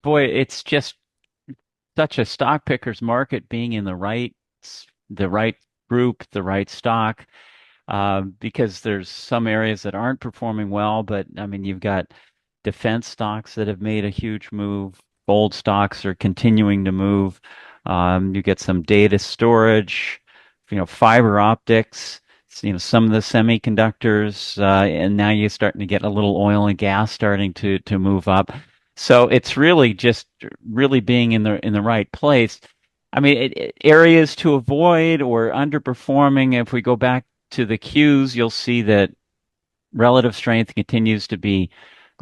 boy, it's just such a stock picker's market being in the right group, the right stock, because there's some areas that aren't performing well. But I mean, you've got defense stocks that have made a huge move. Gold stocks are continuing to move. You get some data storage, fiber optics, some of the semiconductors, and now you're starting to get a little oil and gas starting to move up. So it's really just really being in the right place. I mean, areas to avoid or underperforming. If we go back to the cues, you'll see that relative strength continues to be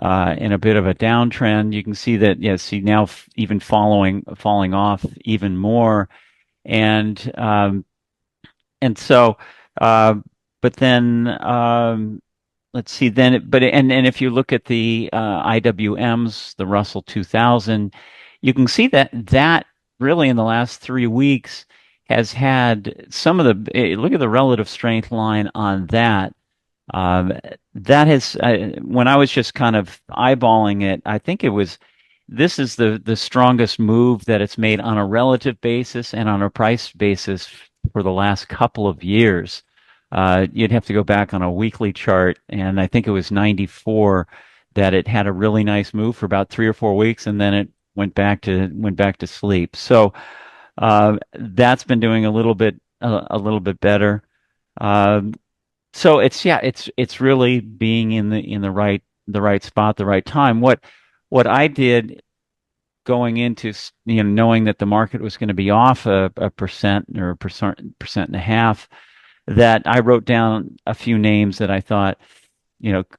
in a bit of a downtrend. You can see that, yeah, see now even falling off even more, and and so, uh, but then let's see, and if you look at the IWMs, the Russell 2000, you can see that really in the last 3 weeks has had some of look at the relative strength line on that. Um, that has, when I was just kind of eyeballing it, I think this is the strongest move that it's made on a relative basis and on a price basis for the last couple of years. You'd have to go back on a weekly chart, and I think it was 94 that it had a really nice move for about 3 or 4 weeks, and then it went back to sleep. So that's been doing a little bit better. Um, so it's really being in the right spot, the right time. What I did going into knowing that the market was going to be off a percent or percent and a half, that I wrote down a few names that I thought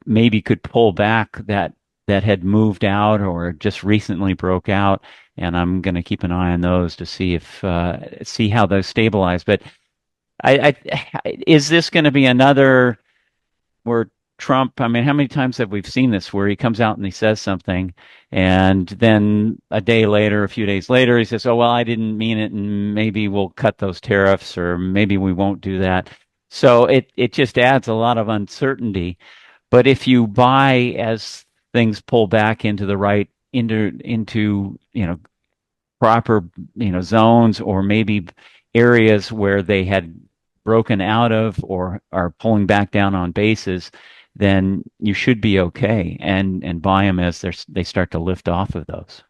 maybe could pull back that had moved out or just recently broke out, and I'm going to keep an eye on those to see how those stabilize. But is this going to be another where Trump, I mean, how many times have we seen this where he comes out and he says something and then a day later, a few days later, he says, "Oh, well, I didn't mean it, and maybe we'll cut those tariffs or maybe we won't do that." So it just adds a lot of uncertainty. But if you buy as things pull back into the right into proper zones, or maybe areas where they had broken out of or are pulling back down on bases, then you should be okay and buy them as they start to lift off of those.